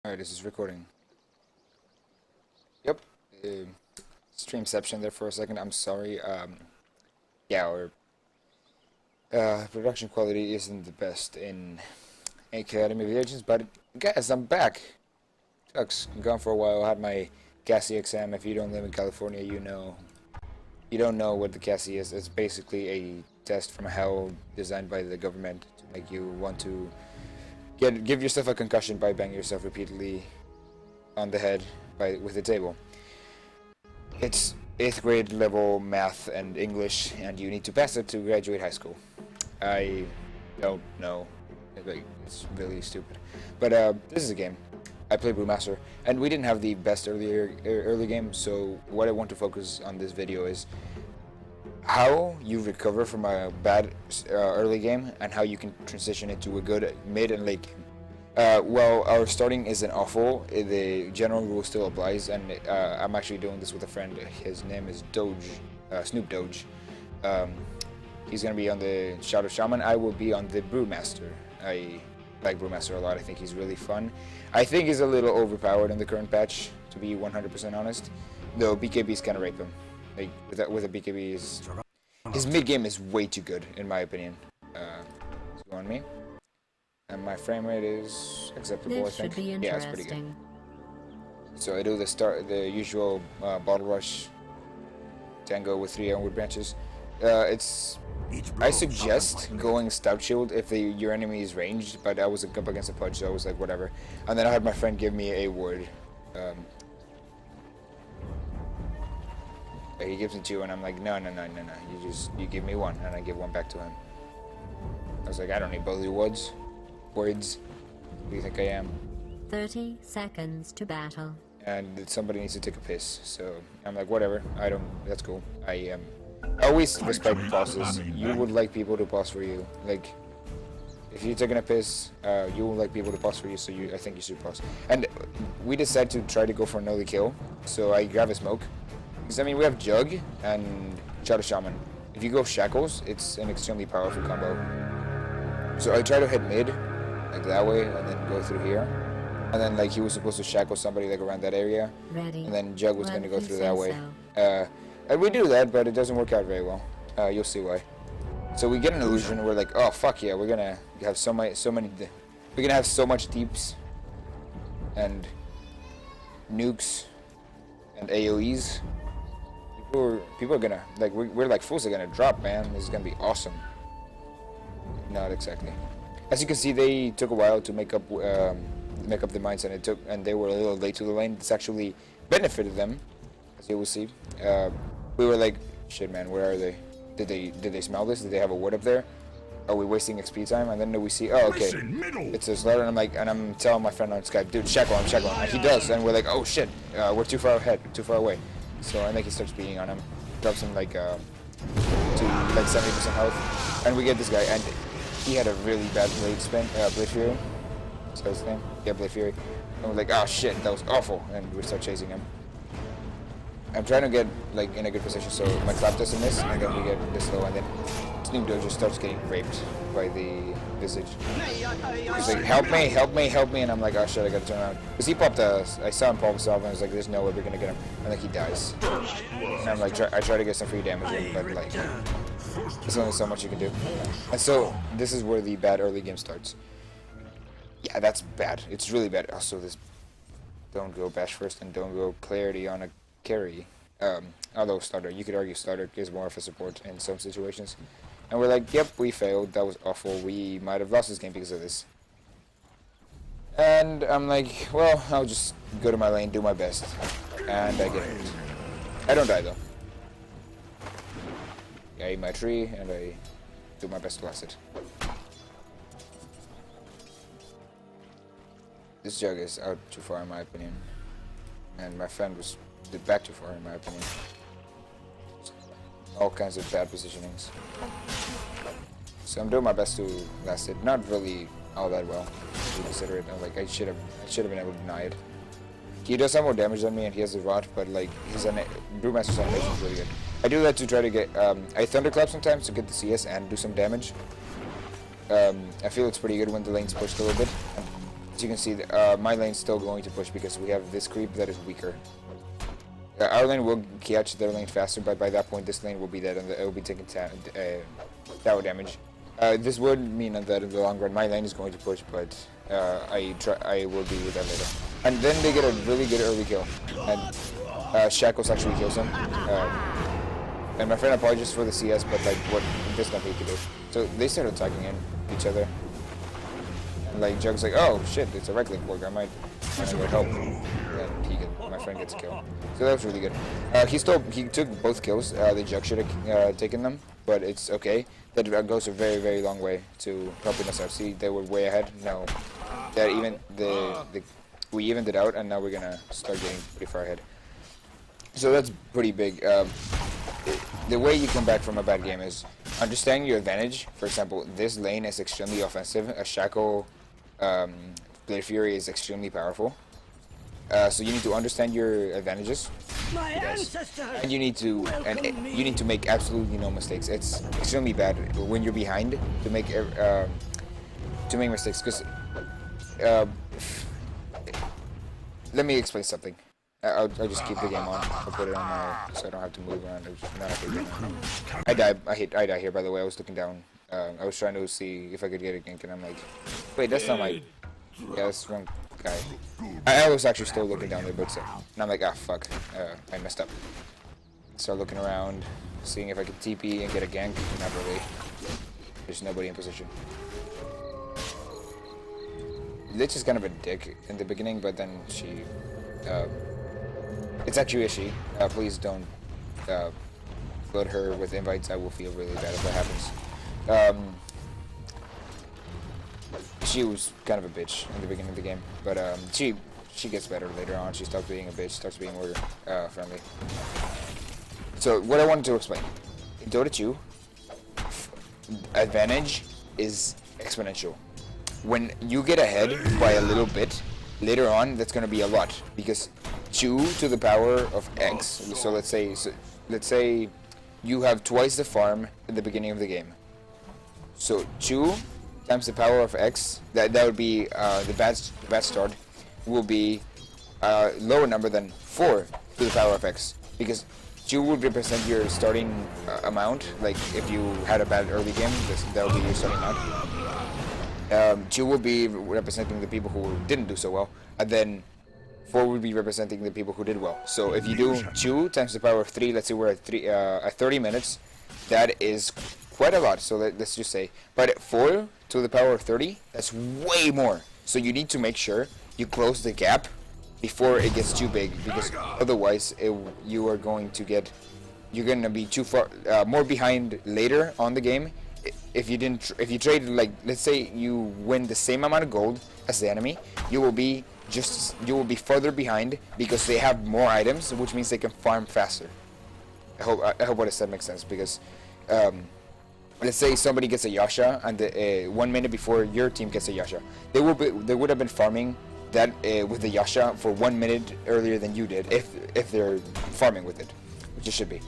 Alright, this is recording. Yep. Streamception there for a second. I'm sorry. Yeah, our production quality isn't the best in Academy of the Agents, but guys, I'm back. Shucks, I'm gone for a while. I had my CASI exam. If you don't live in California, you know. You don't know what the CASI is. It's basically a test from hell designed by the government to make you want to give yourself a concussion by banging yourself repeatedly on the head with a table. It's 8th grade level math and English, and you need to pass it to graduate high school. I don't know. It's really stupid. But this is a game. I play Brewmaster, and we didn't have the best early game, so what I want to focus on this video is how you recover from a bad early game and how you can transition into a good mid and late game. Well, our starting isn't awful. The general rule still applies, and I'm actually doing this with a friend. His name is Snoop Doge. He's gonna be on the Shadow Shaman. I will be on the Brewmaster. I like Brewmaster a lot. I think he's really fun. I think he's a little overpowered in the current patch, to be 100% honest. Though BKBs kind of rape him. Like with a BKB, his mid game is way too good in my opinion. Let's go on me. And my frame rate is acceptable, I think. Yeah, it's pretty good. So I do the usual bottle rush tango with 3 onward branches. I suggest going stout shield if your enemy is ranged, but I was up against a pudge, so I was like whatever. And then I had my friend give me a ward. He gives me 2, and I'm like, no. You give me 1, and I give 1 back to him. I was like, I don't need both your words. Who do you think I am? 30 seconds to battle. And somebody needs to take a piss, so I'm like, whatever. That's cool. I always respect bosses. You would like people to pause for you. Like, if you're taking a piss, you would like people to pause for you, so I think you should pause. And we decided to try to go for an early kill, so I grab a smoke. Because, I mean, we have Jug and Shadow Shaman. If you go Shackles, it's an extremely powerful combo. So I try to hit mid, like that way, and then go through here. And then, like, he was supposed to shackle somebody, like, around that area. Ready. And then Jug was going to go through that way. And we do that, but it doesn't work out very well. You'll see why. So we get an illusion, we're like, oh, fuck yeah, we're going to have we're going to have so much deeps. And nukes. And AoEs. People are going to, like, we're like, fools are going to drop, man. This is going to be awesome. Not exactly. As you can see, they took a while to make up the mines, and they were a little late to the lane. This actually benefited them, as you will see. We were like, shit, man, where are they? Did they smell this? Did they have a ward up there? Are we wasting XP time? And then we see, oh, okay, it's a slaughter, and I'm telling my friend on Skype, dude, shackle him. And he does, and we're like, oh shit, we're too far ahead, too far away. So I think he starts beating on him, drops him like to like 70% health, and we get this guy, and he had a really bad Blade Fury. Is that his name? Yeah, Blade Fury. And we're like, oh shit, that was awful, and we start chasing him. I'm trying to get like in a good position so my clap doesn't miss, and then we get this low, and then Snoop Dogg just starts getting raped by the visage. He's like, help me, and I'm like, oh shit, I gotta turn around. Because he popped I saw him pop himself, and I was like, there's no way we're gonna get him. And like, he dies. And I'm like, I try to get some free damage in, but like, there's only so much you can do. And so, this is where the bad early game starts. Yeah, that's bad. It's really bad. Also, this, don't go bash first, and don't go clarity on a carry. Although starter, you could argue starter is more of a support in some situations. And we're like, yep, we failed, that was awful, we might have lost this game because of this. And I'm like, well, I'll just go to my lane, do my best. And I get hurt. I don't die though. I eat my tree, and I do my best to last it. This Jug is out too far in my opinion. And my friend was back too far in my opinion. All kinds of bad positionings. So I'm doing my best to last it. Not really all that well, if you consider it. Like, I should have been able to deny it. He does have more damage than me, and he has a rot, but like his Brewmaster's animation is really good. I do that to try to get I thunderclap sometimes to get the CS and do some damage. I feel it's pretty good when the lane's pushed a little bit. as you can see, my lane's still going to push because we have this creep that is weaker. Our lane will catch their lane faster, but by that point this lane will be dead and it will be taking tower damage. This would mean that in the long run my lane is going to push, but I will deal with that later. And then they get a really good early kill, and Shackles actually kills him. And my friend apologizes for the CS, but like what there's nothing he can do. So they start attacking each other. And like Jug's like, oh shit, it's a right click work, I might wanna go help. And my friend gets a kill. So that was really good. He took both kills. The Jug should have taken them, but it's okay. That goes a very, very long way to helping us out. See, they were way ahead. No, that even we evened it out, and now we're gonna start getting pretty far ahead. So that's pretty big. The way you come back from a bad game is understanding your advantage. For example, this lane is extremely offensive. A Shackle Blade Fury is extremely powerful. So you need to understand your advantages. And you need to make absolutely no mistakes. It's extremely bad when you're behind to make mistakes. Because let me explain something. I'll just keep the game on. I'll put it on my so I don't have to move around. I die here, by the way. I was looking down. I was trying to see if I could get a gank, and I'm like, wait, that's not my. Yeah, that's wrong guy. I was actually still looking down there, but and I'm like, ah, fuck. I messed up. Start looking around, seeing if I could TP and get a gank. Not really. There's nobody in position. Lich is kind of a dick in the beginning, but then she. It's actually a she. Please don't flood her with invites. I will feel really bad if that happens. She was kind of a bitch in the beginning of the game, but she gets better later on. She stops being a bitch, starts being more friendly. So what I wanted to explain, in Dota 2, advantage is exponential. When you get ahead by a little bit, later on that's going to be a lot, because 2 to the power of X. So let's say you have twice the farm at the beginning of the game. So 2 times the power of X, that would be the bad start will be a lower number than 4 to the power of X, because 2 would represent your starting amount. Like if you had a bad early game, that would be your starting amount. 2 will be representing the people who didn't do so well, and then 4 would be representing the people who did well. So if you do 2 times the power of 3, let's say we're at 30 minutes, that is quite a lot. So let's just say, but 4 to the power of 30, that's way more. So you need to make sure you close the gap before it gets too big, because otherwise you're going to be too far, more behind later on the game. If you trade, like, let's say you win the same amount of gold as the enemy, you will be further behind because they have more items, which means they can farm faster. I hope what I said makes sense, because let's say somebody gets a Yasha and 1 minute before your team gets a Yasha, they would have been farming that with the Yasha for 1 minute earlier than you did, if they're farming with it, which it should be.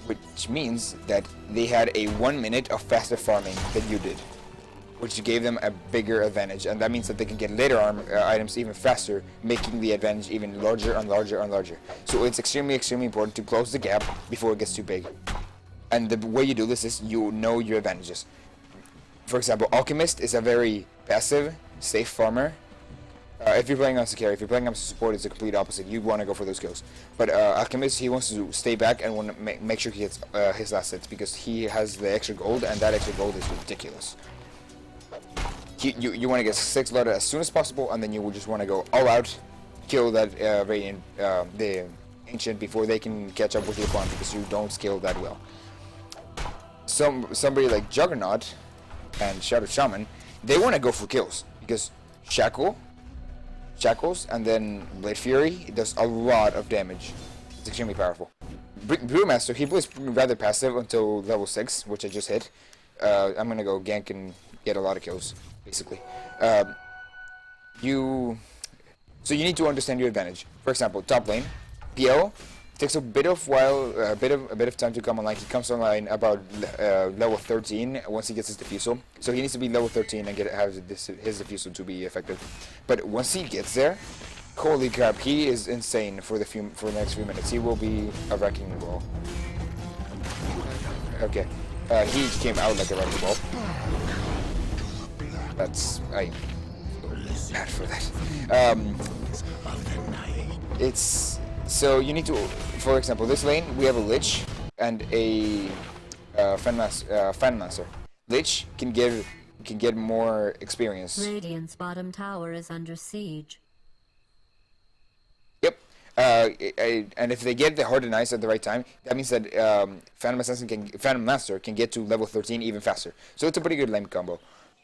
Which means that they had a 1 minute of faster farming than you did, which gave them a bigger advantage, and that means that they can get later items even faster, making the advantage even larger and larger and larger. So it's extremely, extremely important to close the gap before it gets too big. And the way you do this is you know your advantages. For example, Alchemist is a very passive, safe farmer. If you're playing on carry, if you're playing on support, it's the complete opposite. You want to go for those kills. But Alchemist, he wants to stay back and want to make sure he gets his last hits, because he has the extra gold, and that extra gold is ridiculous. You want to get 6 blood as soon as possible, and then you will just want to go all out, kill that the Ancient before they can catch up with your farm, because you don't scale that well. Somebody like Juggernaut and Shadow Shaman, they want to go for kills, because Shackles and then Blade Fury, it does a lot of damage. It's extremely powerful. Brewmaster, he was rather passive until level 6, which I just hit. I'm gonna go gank and get a lot of kills, basically. So you need to understand your advantage. For example, top lane, PL takes a bit of time to come online. He comes online about level 13 once he gets his diffusal. So he needs to be level 13 and have his diffusal to be effective. But once he gets there, holy crap, he is insane for the next few minutes. He will be a wrecking ball. Okay, he came out like a wrecking ball. I feel bad for that. It's so you need to, for example, this lane we have a Lich and a Fan Master. Lich can get more experience. Radiant's bottom tower is under siege. Yep. And if they get the Hard and Ice at the right time, that means that Phantom Master can get to level 13 even faster. So it's a pretty good lane combo.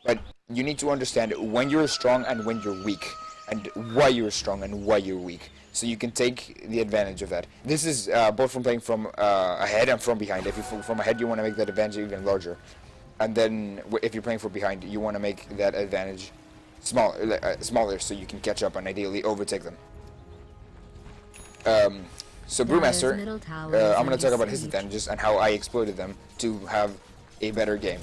But you need to understand when you're strong and when you're weak, and why you're strong and why you're weak, so you can take the advantage of that. This is both from playing from ahead and from behind. If you're from ahead, you want to make that advantage even larger. And then if you're playing from behind, you want to make that advantage smaller so you can catch up and ideally overtake them. So Brewmaster, I'm going to talk about his advantages and how I exploited them to have a better game.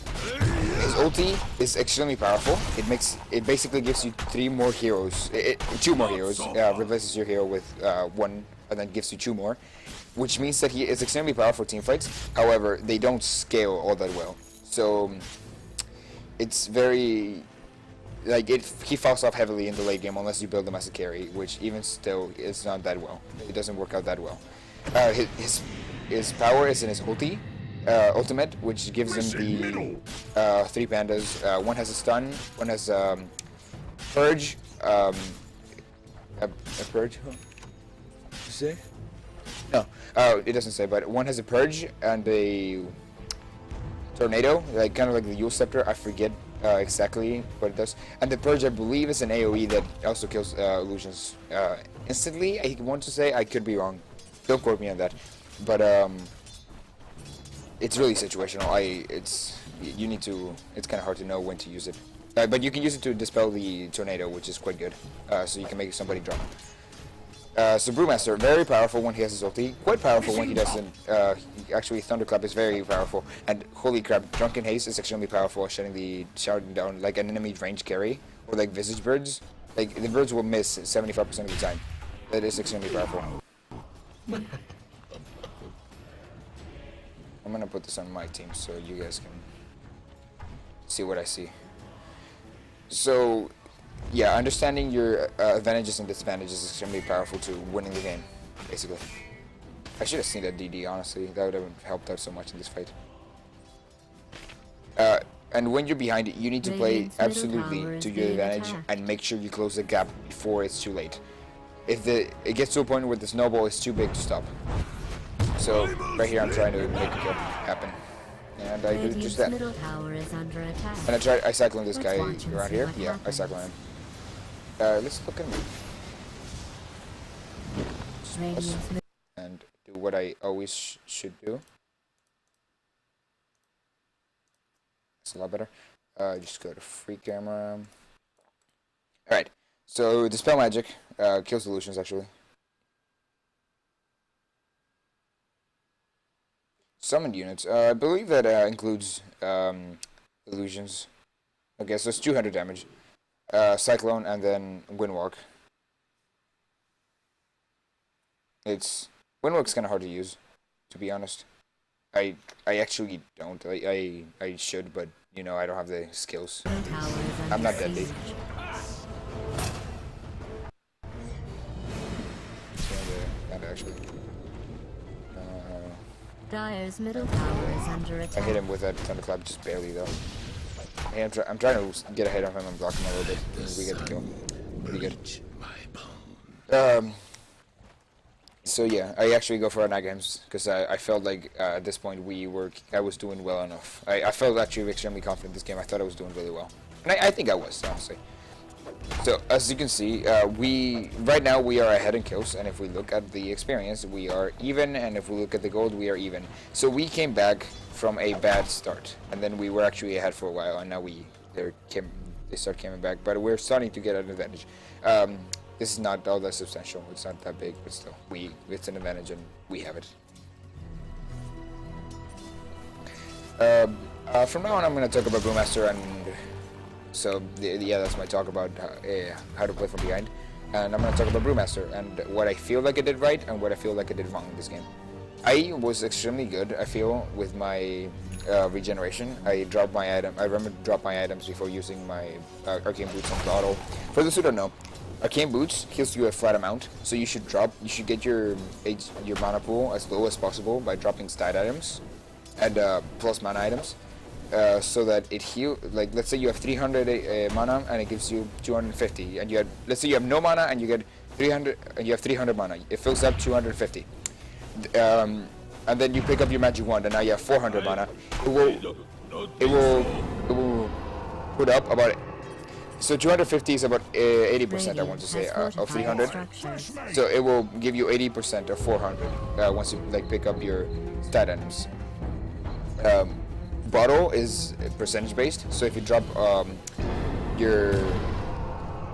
His ulti is extremely powerful. It basically gives you 2 more heroes. Replaces your hero with 1 and then gives you 2 more, which means that he is extremely powerful for teamfights. However, they don't scale all that well. So it's very he falls off heavily in the late game unless you build him as a carry, which even still is not that well. It doesn't work out that well. His power is in his ultimate, which gives him the 3 pandas. One has a stun, one has purge, a purge. What you say? No, it doesn't say, but one has a purge and a tornado, kind of like the Yule Scepter. I forget exactly what it does. And the purge, I believe, is an AOE that also kills illusions instantly. I want to say, I could be wrong. Don't quote me on that. But it's really situational. It's kind of hard to know when to use it. But you can use it to dispel the tornado, which is quite good. So you can make somebody drop. So Brewmaster, very powerful when he has his ulti. Quite powerful when he doesn't. Actually, Thunderclap is very powerful. And holy crap, Drunken Haste is extremely powerful, shutting down like an enemy range carry, or like Visage Birds. Like the birds will miss 75% of the time. That is extremely powerful. I'm gonna put this on my team so you guys can see what I see. So, yeah, understanding your advantages and disadvantages is extremely powerful to winning the game, basically. I should have seen that DD, honestly. That would have helped out so much in this fight. And when you're behind it, you need to play absolutely to your advantage and make sure you close the gap before it's too late. If it gets to a point where the snowball is too big to stop. So, right here I'm trying to make a kill happen. And I do just that. And I cyclone this guy around here. Yeah, I cyclone him. Let's look at him. And do what I always should do. That's a lot better. Just go to free camera. Alright, so Dispel Magic kills illusions actually. Summoned units. I believe that includes illusions. Okay, so it's 200 damage. Cyclone and then Windwalk. Windwalk's kind of hard to use, to be honest. I actually don't. I should, but you know I don't have the skills. I'm not deadly. Not actually. Dire's middle tower is under attack. I hit him with that Thunderclap just barely though. Hey, I'm trying to get ahead of him and block him a little bit. We get the kill. Pretty good. So yeah, I actually go for an Agames because I felt like at this point I was doing well enough. I felt actually extremely confident this game. I thought I was doing really well, and I think I was, honestly. So as you can see, right now we are ahead in kills, and if we look at the experience, we are even, and if we look at the gold, we are even. So we came back from a bad start, and then we were actually ahead for a while, and now they start coming back, but we're starting to get an advantage. This is not all that substantial. It's not that big, but still, it's an advantage and we have it. From now on, I'm going to talk about Brewmaster, and so yeah, that's my talk about how to play from behind. And I'm going to talk about Brewmaster and what I feel like I did right and what I feel like I did wrong in this game. I was extremely good, I feel, with my regeneration. I remember to drop my items before using my arcane boots on bottle. For those who don't know, arcane boots heals you a flat amount, so you should get your mana pool as low as possible by dropping stat items and plus mana items, so that it heal. Like, let's say you have 300 mana and it gives you 250, and let's say you have no mana and you get 300 and you have 300 mana. It fills up 250. And then you pick up your magic wand and now you have 400 mana. It will put up about, so 250 is about 80%, I want to say, of 300. So it will give you 80% of 400 once you pick up your stat items. Bottle is percentage based, so if you drop your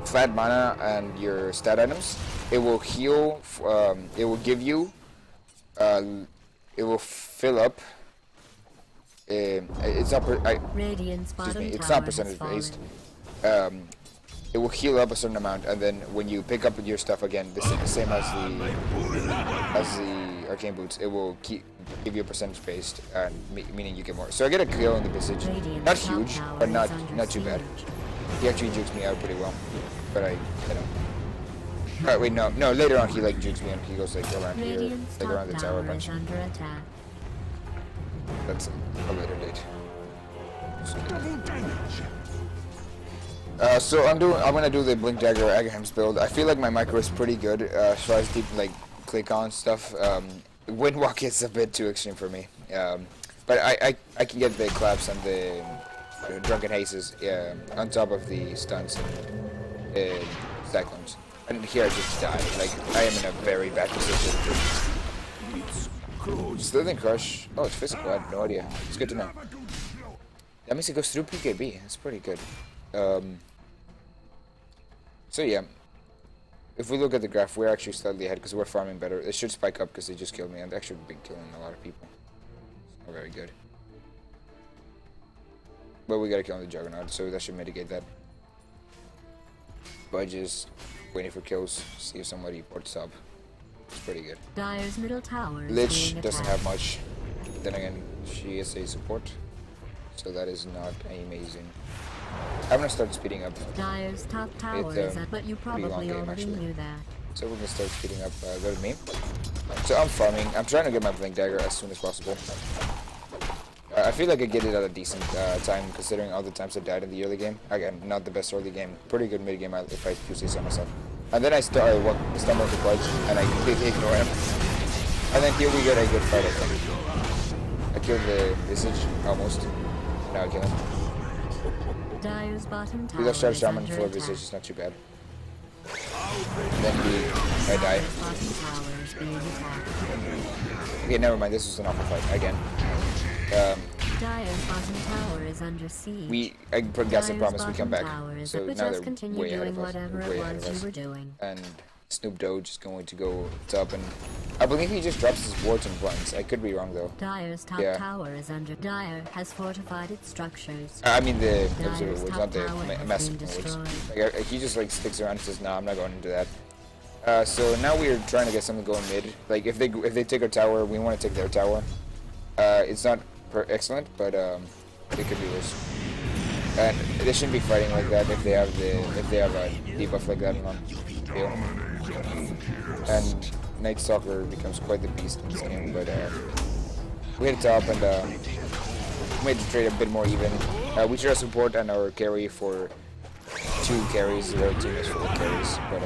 flat mana and your stat items, it will heal. It will give you. It will fill up. It's not. It's not percentage based. It will heal up a certain amount, and then when you pick up your stuff again, the same as the arcane boots, it will give you a percentage based, and meaning you get more. So I get a kill in the Visage, not huge, but not too bad. He actually jukes me out pretty well, but Alright, wait, no, later on he jukes me and he goes around here, around the tower punch. That's a later date. So I'm gonna do the Blink Dagger Agraham's build. I feel like my micro is pretty good as far as deep click on stuff. Windwalk is a bit too extreme for me, but I can get the claps and the drunken hazes on top of the stunts and cyclones. And here I just died. I am in a very bad position. Slither Crush. Oh, it's physical. I had no idea. It's good to know. That means it goes through PKB. That's pretty good. So yeah, if we look at the graph, we're actually slightly ahead because we're farming better. It should spike up because they just killed me, and they actually been killing a lot of people. It's not very good. But we gotta kill the Juggernaut, so that should mitigate that. By just waiting for kills, see if somebody ports up. It's pretty good. Dire's middle tower is Lich doesn't have much. Then again, she is a support, so that is not amazing. I'm gonna start speeding up. Dire's top tower is up, but you probably already knew that. So we're gonna start speeding up. Go to me. So I'm farming. I'm trying to get my Blink Dagger as soon as possible. I feel like I get it at a decent time, considering all the times I died in the early game. Again, not the best early game. Pretty good mid game, if I do say so myself. And then I stumble with the Pledge, and I completely ignore him. And then here we get a good fight, I think. I killed the Visage, almost. Now I kill him. Dire's bottom tower We left Charge is Shaman under for attack. Visage, it's not too bad. Then I die. Dire's bottom tower is being attacked. Okay, never mind, this was an awful fight, again. Dire's bottom tower is under siege. I got some promise we come back. So now they're continue way ahead doing of us. whatever Way it ahead was of you us. were doing. And Snoop Doge is going to go top, and I believe he just drops his wards and blinds. I could be wrong though. Dire's top tower is under. Dire has fortified its structures. I mean the observer Dire's wards, top not the tower has massive been wards. destroyed. He just sticks around and says, "Nah, I'm not going into that." So now we're trying to get something going mid. If they take our tower, we want to take their tower. It's not excellent, but it could be worse. And they shouldn't be fighting like that if they have a debuff like that on field. And Night Stalker becomes quite the beast in this game, but we hit the top and made the trade a bit more even. We share support and our carry for 2 carries. The team is 4 carries, but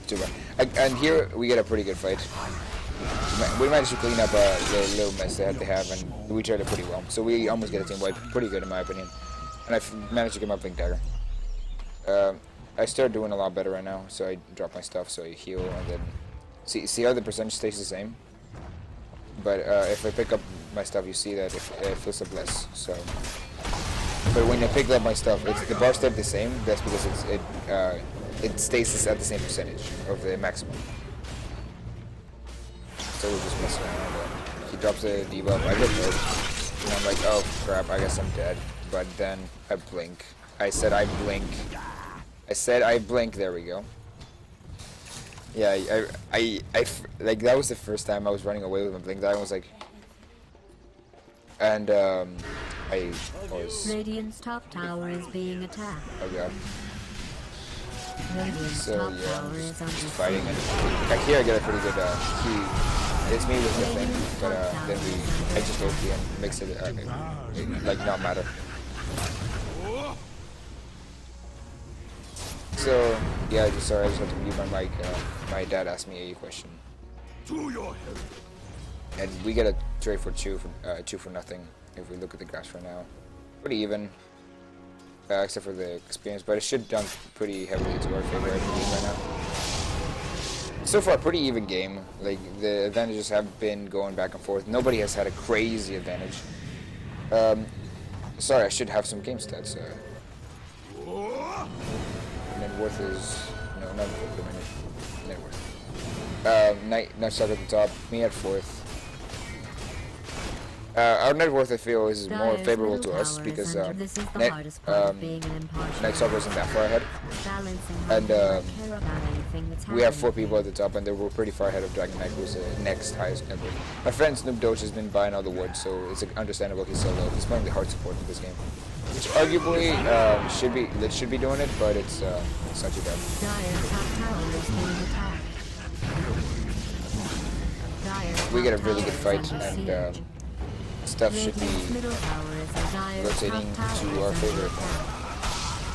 too bad. And here we get a pretty good fight. We managed to clean up the little mess that they have, and we tried it pretty well. So we almost get a team wipe, pretty good in my opinion. And I managed to get my Blink Dagger. I started doing a lot better right now, so I drop my stuff, so I heal, and then see how the percentage stays the same. But if I pick up my stuff, you see that it fills up less. So, but when I pick up my stuff, the bar stayed the same. That's because it stays at the same percentage of the maximum. So we're just messing around. He drops a debuff, I get hurt, and I'm like, oh crap, I guess I'm dead. But then I blink. I said I blink. There we go. Yeah, like that was the first time I was running away with my blink. I was like, and I was. Radiant's top tower is being attacked. Oh god. Radiant's So top yeah, tower is under just fighting, and like here I get a pretty good he hits me with the thing, but then I just OP and makes it like not matter. So yeah, sorry, I just had to mute my mic. My dad asked me a question, and we get a trade for two for nothing if we look at the graphs right now. Pretty even. Except for the experience, but it should dunk pretty heavily to our favor right now. So far, pretty even game. Like the advantages have been going back and forth. Nobody has had a crazy advantage. Sorry, I should have some game stats. Net worth is no, not for the minute. Net worth. Night Sart at the top. Me at 4th. Our net worth, I feel, is more favorable to us because Night Sart isn't that far ahead, and we have 4 people at the top, and we're pretty far ahead of Dragon Knight, who's the next highest net worth. My friend Snoop Doge has been buying all the wood, so it's understandable he's so low. He's playing the hard support in this game, which arguably should be doing it, but it's not too bad. We get a really good fight, and stuff should be rotating to our favor.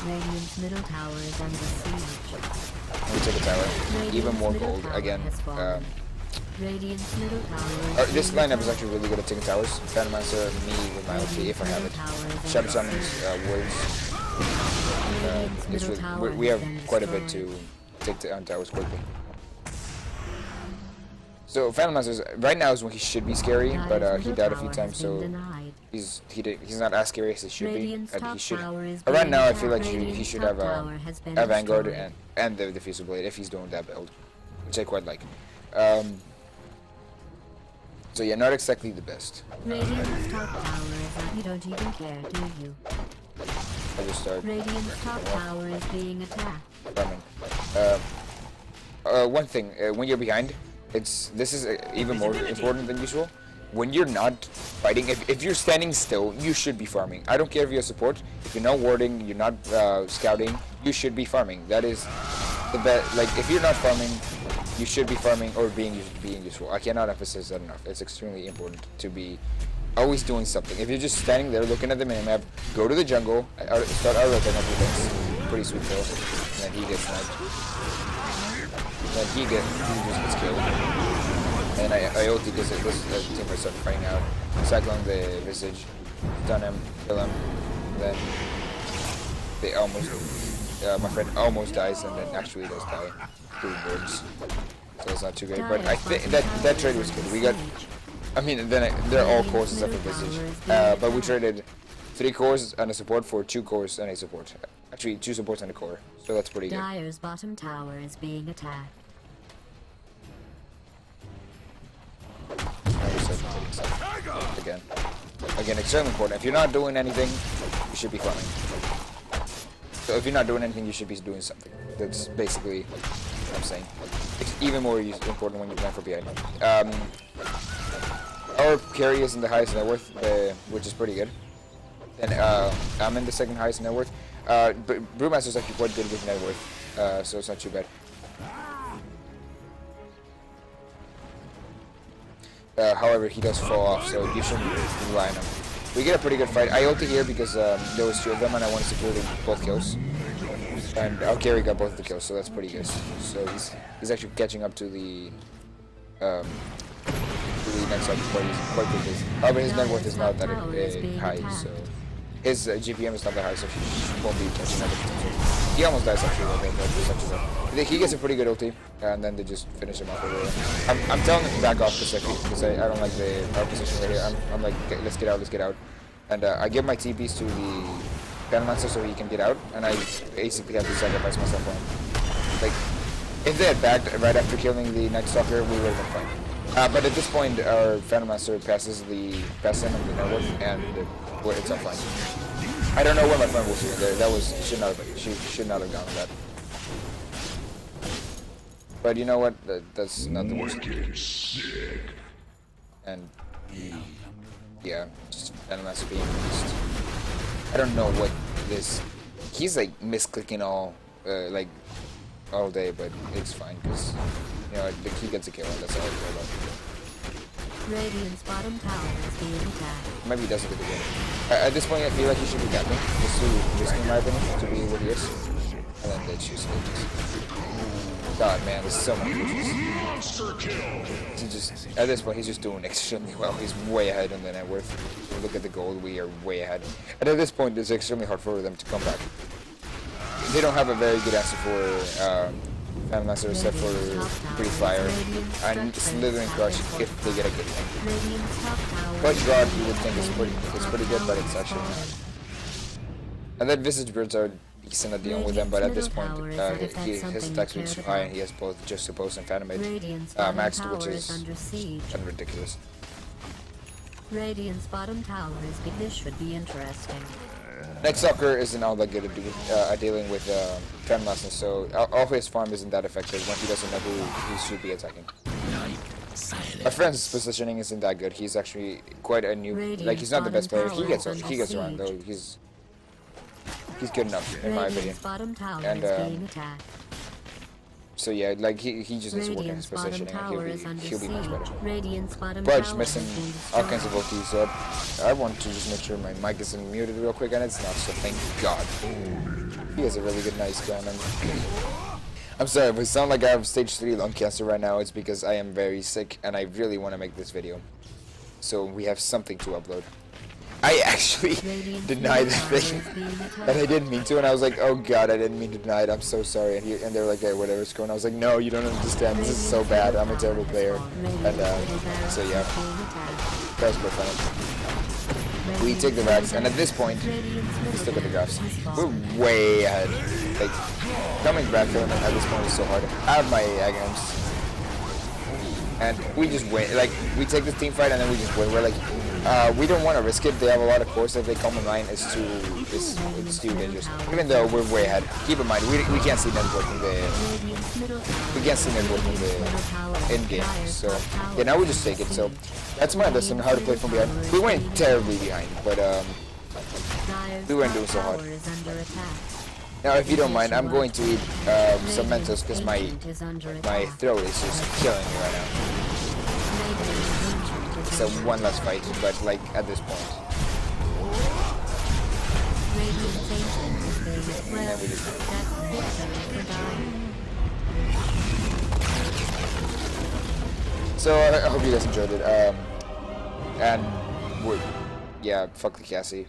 Radiant's middle tower is under siege. We take a tower. Even more gold again. Radiant's middle tower This lineup is actually really good at taking towers. Brewmaster, me with my ulti if I have it. Shadow summons, wards. We have quite a bit to take down towers quickly. So Phantom Masters right now is when he should be scary, but he died a few times, so he's not as scary as he should be. He should. Right now, I feel like he should have a Vanguard and the Diffusal Blade if he's doing that build, which I quite like. So yeah, not exactly the best. Radiant's top tower is up. You don't even care, do you? I just start. Radiant's top tower is being attacked. One thing, when you're behind, this is even more important than usual. When you're not fighting, if you're standing still, you should be farming. I don't care if you're support. If you're not warding, you're not scouting, you should be farming. That is the best. Like if you're not farming, you should be farming or being useful. I cannot emphasize that enough. It's extremely important to be always doing something. If you're just standing there looking at the minimap, go to the jungle, start rotating everything. Pretty sweet kill. And then he gets sniped. Then he just gets killed. And I ulti because this team I started fighting out. Cyclone the Visage, stun him, kill him. Then they almost, my friend almost dies and then actually does die. 2 birds. So it's not too great. But I think that trade was good. We got, I mean, then they're all cores except for Visage. But we traded 3 cores and a support for 2 cores and a support. Actually, 2 supports and a core. So that's pretty good. Dire's bottom tower is being attacked. Again, extremely important. If you're not doing anything, you should be farming. So if you're not doing anything, you should be doing something. That's basically what I'm saying. It's even more important when you're playing for BI. Our carry is in the highest net worth, which is pretty good. And I'm in the 2nd highest net worth. But Brewmaster is actually quite good with net worth, so it's not too bad. However, he does fall off, so you shouldn't rely on him. We get a pretty good fight. I ulted here because there was 2 of them and I wanted to secure both kills. And our carry got both of the kills, so that's pretty good. So he's actually catching up to the next side quite quickly. However, his net worth is not that high, so his GPM is not that high, so he won't be touching that potential. He almost dies actually, but he gets a pretty good ulti, and then they just finish him off over there. I'm telling him to back off because I don't like our position right here. I'm like, okay, let's get out. And I give my TPs to the Brewmaster so he can get out, and I basically have to sacrifice myself for him. Like, if they had backed right after killing the Night Stalker, we would have been fine. But at this point, our Phantom Master passes the in of the network, and it's all fine. I don't know what my friend was doing there. That was she should not have gone with that. But you know what? That's not the worst. And yeah, just Phantom Master being used. I don't know what this. He's like misclicking all like all day, but it's fine because you know he gets a kill, and that's all I care about. Radiant's bottom tower is being attacked. Maybe he doesn't get the game. At this point, I feel like he should be capping, just in my opinion, to be what he is. And then they choose stages. God, man, there's so many pushes. He just, at this point, he's just doing extremely well. He's way ahead on the net worth. If you look at the gold, we are way ahead. And at this point, it's extremely hard for them to come back. They don't have a very good answer for Phantom Master except for Breathe Fire and Slithering Crush if they get a good one. Clutch Guard you would think is pretty good, but it's actually not. And then Visage Birds are decent at dealing with them, but at this point his attack speed is too high and he has both Just Suppose and Phantom Mage maxed, which is ridiculous. Radiant's bottom tower is big. This should be interesting. Night Stalker isn't all that good at dealing with Phantom Master, so all his farm isn't that effective when he doesn't know who he should be attacking. My friend's positioning isn't that good. He's actually quite a new, like he's not the best player. He gets around though. He's good enough in my opinion. And so yeah, like he just needs to work on his positioning and he'll be much better. But missing all kinds of ultis, so I want to just make sure my mic isn't muted real quick, and it's not, so thank God. He has a really good nice gun. I'm sorry if I sound like I have stage 3 lung cancer right now. It's because I am very sick and I really want to make this video, so we have something to upload. I actually denied the thing, and I didn't mean to, and I was like, oh God, I didn't mean to deny it, I'm so sorry, and they were like, hey, whatever's going on. I was like, no, you don't understand, this is so bad, I'm a terrible player, and so yeah, that was pretty funny. We take the racks, and at this point, let's look at the graphs. We're way ahead. Like, coming back from at this point is so hard. I have my Agams, and we just win. Like, we take this team fight, and then we just win. We're like, we don't want to risk it. They have a lot of cores. If they come in line, it's too dangerous. Even though we're way ahead. Keep in mind, we can't see them working the in game. So yeah, now we just take it. So that's my lesson how to play from behind. We went terribly behind, but we weren't doing so hard. Now, if you don't mind, I'm going to eat some Mentos because my throat is just killing me right now. So one last fight, but like at this point. And we just so I hope you guys enjoyed it. And yeah, fuck the Cassie.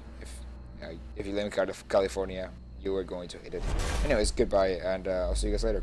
If you live in California, you are going to hate it. Anyways, goodbye, and I'll see you guys later.